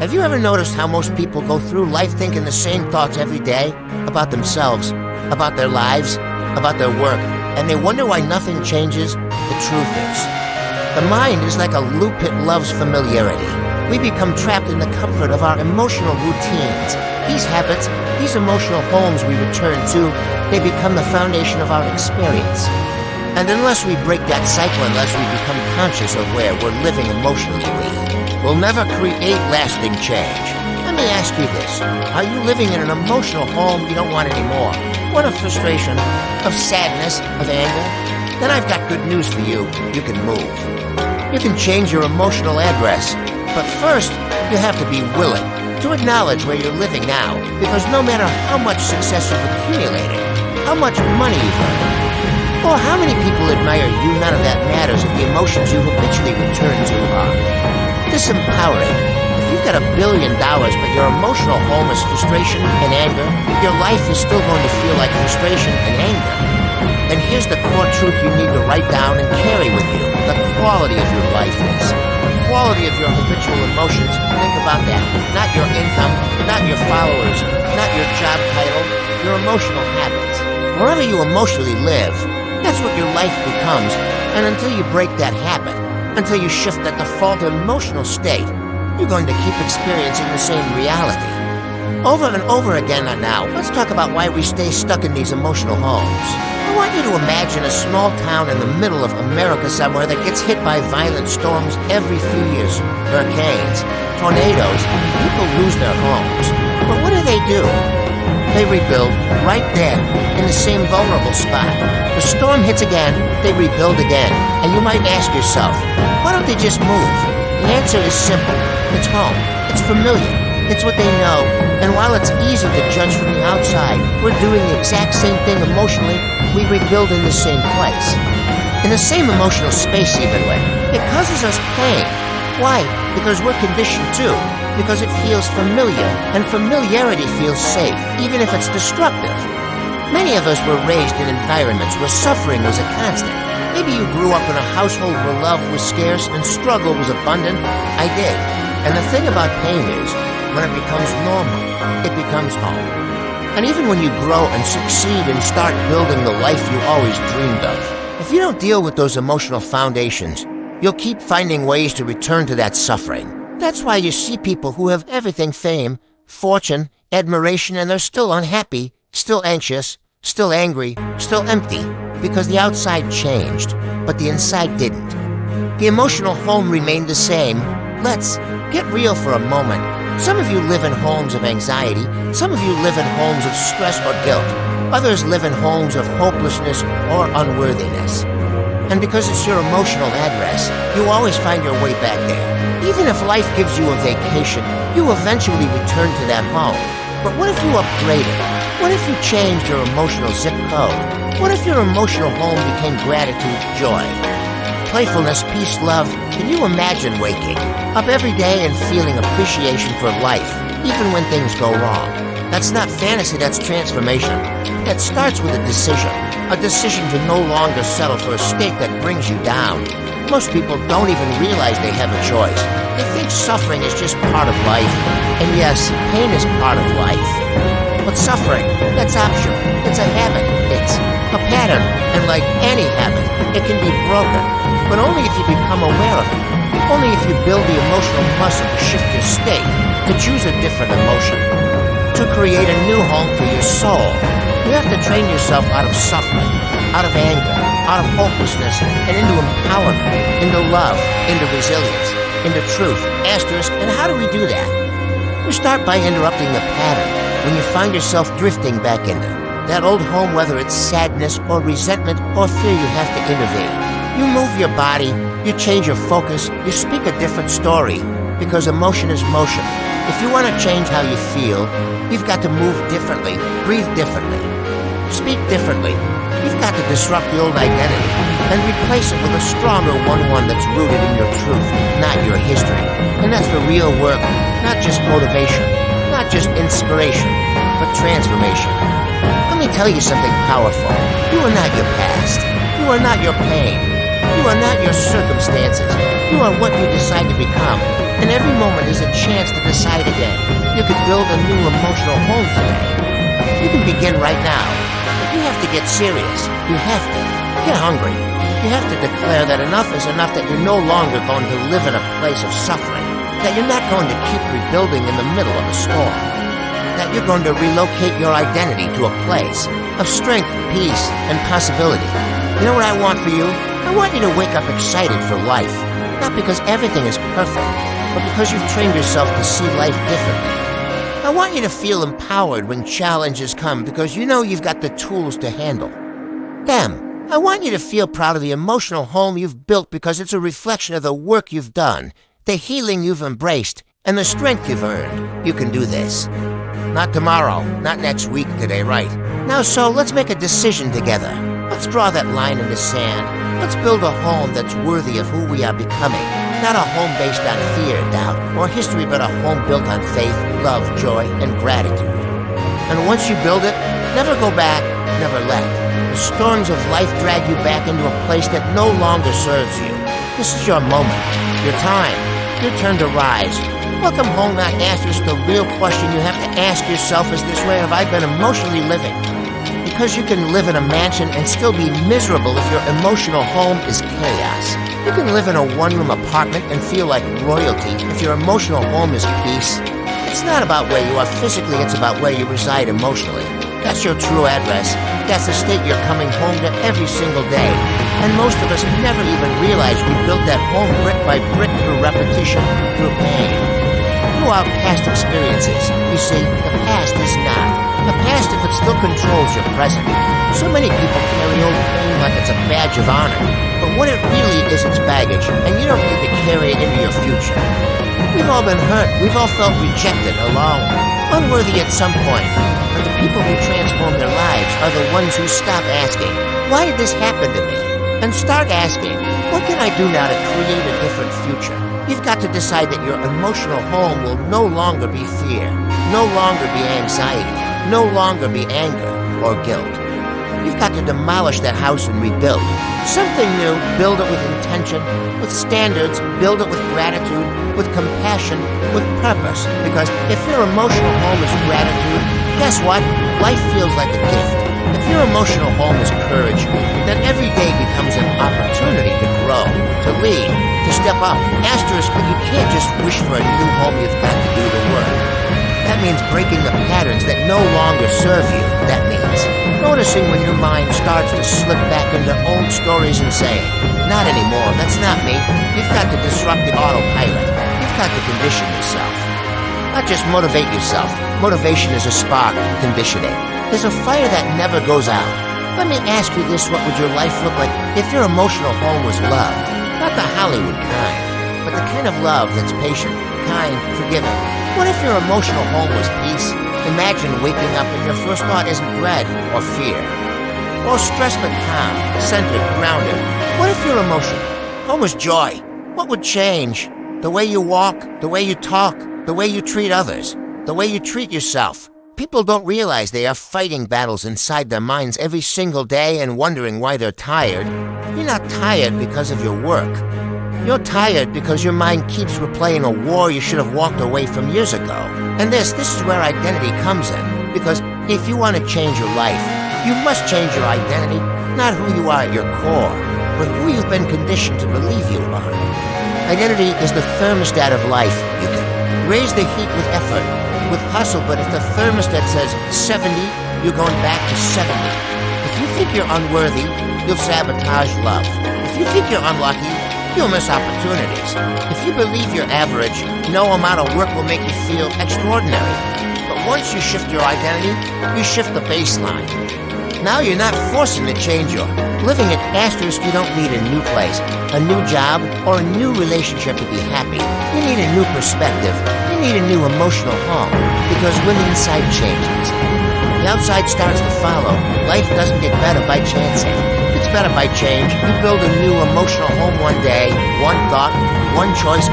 Have you ever noticed how most people go through life thinking the same thoughts every day about themselves, about their lives, about their work, and they wonder why nothing changes? The truth is, the mind is like a loop it loves familiarity. We become trapped in the comfort of our emotional routines. These habits, these emotional homes we return to, they become the foundation of our experience. And unless we break that cycle, unless we become conscious of where we're living emotionally, we'll never create lasting change. Let me ask you this. Are you living in an emotional home you don't want anymore? One of frustration, of sadness, of anger? Then I've got good news for you. You can move. You can change your emotional address. But first, you have to be willing to acknowledge where you're living now, because no matter how much success you've accumulated, how much money you've earned, or how many people admire you, none of that matters if the emotions you habitually return to are disempowering. If you've got $1 billion, but your emotional home is frustration and anger, your life is still going to feel like frustration and anger. And here's the core truth you need to write down and carry with you. The quality of your life is. The quality of your habitual emotions. Think about that. Not your income, not your followers, not your job title, your emotional habits. Wherever you emotionally live, that's what your life becomes. And until you break that habit, until you shift that default emotional state, you're going to keep experiencing the same reality. Over and over again. Now, let's talk about why we stay stuck in these emotional homes. I want you to imagine a small town in the middle of America somewhere that gets hit by violent storms every few years. Hurricanes, tornadoes, people lose their homes. But what do? They rebuild right there in the same vulnerable spot. The storm hits again, they rebuild again. And you might ask yourself, why don't they just move? The answer is simple. It's home. It's familiar. It's what they know. And while it's easy to judge from the outside, we're doing the exact same thing emotionally. We rebuild in the same place. In the same emotional space even when it causes us pain. Why? Because we're conditioned too. Because it feels familiar, and familiarity feels safe, even if it's destructive. Many of us were raised in environments where suffering was a constant. Maybe you grew up in a household where love was scarce and struggle was abundant. I did. And the thing about pain is, when it becomes normal, it becomes home. And even when you grow and succeed and start building the life you always dreamed of, if you don't deal with those emotional foundations, you'll keep finding ways to return to that suffering. That's why you see people who have everything: fame, fortune, admiration, and they're still unhappy, still anxious, still angry, still empty, because the outside changed, but the inside didn't. The emotional home remained the same. Let's get real for a moment. Some of you live in homes of anxiety. Some of you live in homes of stress or guilt. Others live in homes of hopelessness or unworthiness. And because it's your emotional address, you always find your way back there. Even if life gives you a vacation, you eventually return to that home. But what if you upgraded? What if you changed your emotional zip code? What if your emotional home became gratitude, joy, playfulness, peace, love? Can you imagine waking up every day and feeling appreciation for life, even when things go wrong? That's not fantasy, that's transformation. That starts with a decision to no longer settle for a state that brings you down. Most people don't even realize they have a choice. They think suffering is just part of life. And yes, pain is part of life. But suffering, that's optional. It's a habit. It's a pattern. And like any habit, it can be broken. But only if you become aware of it. Only if you build the emotional muscle to shift your state, to choose a different emotion, to create a new home for your soul. You have to train yourself out of suffering, out of anger, out of hopelessness, and into empowerment, into love, into resilience, into truth, asterisk. And how do we do that? You start by interrupting the pattern when you find yourself drifting back into that old home, whether it's sadness or resentment or fear. You have to intervene. You move your body, you change your focus, you speak a different story, because emotion is motion. If you want to change how you feel, you've got to move differently, breathe differently, speak differently. You've got to disrupt the old identity and replace it with a stronger one that's rooted in your truth, not your history. And that's the real work, not just motivation, not just inspiration, but transformation. Let me tell you something powerful. You are not your past. You are not your pain. You are not your circumstances. You are what you decide to become. And every moment is a chance to decide again. You could build a new emotional home today. You can begin right now. But you have to get serious. You have to. Get hungry. You have to declare that enough is enough, that you're no longer going to live in a place of suffering, that you're not going to keep rebuilding in the middle of a storm, that you're going to relocate your identity to a place of strength, peace, and possibility. You know what I want for you? I want you to wake up excited for life. Not because everything is perfect, but because you've trained yourself to see life differently. I want you to feel empowered when challenges come, because you know you've got the tools to handle them. I want you to feel proud of the emotional home you've built, because it's a reflection of the work you've done, the healing you've embraced, and the strength you've earned. You can do this. Not tomorrow, not next week, today, right? Now, so let's make a decision together. Let's draw that line in the sand. Let's build a home that's worthy of who we are becoming. Not a home based on fear, doubt, or history, but a home built on faith, love, joy, and gratitude. And once you build it, never go back, never let the storms of life drag you back into a place that no longer serves you. This is your moment, your time, your turn to rise. Welcome home, not answers. The real question you have to ask yourself is this: where have I been emotionally living? Because you can live in a mansion and still be miserable if your emotional home is chaos. You can live in a one-room apartment and feel like royalty if your emotional home is peace. It's not about where you are physically, it's about where you reside emotionally. That's your true address. That's the state you're coming home to every single day. And most of us never even realize we built that home brick by brick through repetition, through pain, through our past experiences. You see, the past is not. The past, if it still controls your present. So many people carry old pain like it's a badge of honor. But what it really is, it's baggage, and you don't need to carry it into your future. We've all been hurt. We've all felt rejected, alone, unworthy at some point. But the people who transform their lives are the ones who stop asking, why did this happen to me? And start asking, what can I do now to create a different future? You've got to decide that your emotional home will no longer be fear, no longer be anxiety, no longer be anger or guilt. You've got to demolish that house and rebuild. Something new, build it with intention, with standards, build it with gratitude, with compassion, with purpose. Because if your emotional home is gratitude, guess what? Life feels like a gift. If your emotional home is courage, then every day becomes an opportunity to grow, to lead, to step up. Asterisk, but you can't just wish for a new home, you've got to do the work. That means breaking the patterns that no longer serve you. That means noticing when your mind starts to slip back into old stories and saying, not anymore, that's not me. You've got to disrupt the autopilot. You've got to condition yourself. Not just motivate yourself. Motivation is a spark, conditioning. There's a fire that never goes out. Let me ask you this: what would your life look like if your emotional home was love? Not the Hollywood kind, but the kind of love that's patient, kind, forgiving. What if your emotional home was peace? Imagine waking up and your first thought isn't dread or fear, or stress, but calm, centered, grounded. What if your emotional home was joy? What would change? The way you walk, the way you talk, the way you treat others, the way you treat yourself. People don't realize they are fighting battles inside their minds every single day and wondering why they're tired. You're not tired because of your work. You're tired because your mind keeps replaying a war you should have walked away from years ago. And this is where identity comes in. Because if you want to change your life, you must change your identity, not who you are at your core, but who you've been conditioned to believe you are. Identity is the thermostat of life. You can raise the heat with effort, with hustle, but if the thermostat says 70, you're going back to 70. If you think you're unworthy, you'll sabotage love. If you think you're unlucky, you'll miss opportunities. If you believe you're average, no amount of work will make you feel extraordinary. But once you shift your identity, you shift the baseline. Now you're not forcing to change your living at asterisk. You don't need a new place, a new job, or a new relationship to be happy. You need a new perspective. You need a new emotional home. Because when the inside changes, the outside starts to follow. Life doesn't get better by chancing. It's better by change. You build a new emotional home one day, one thought, one choice,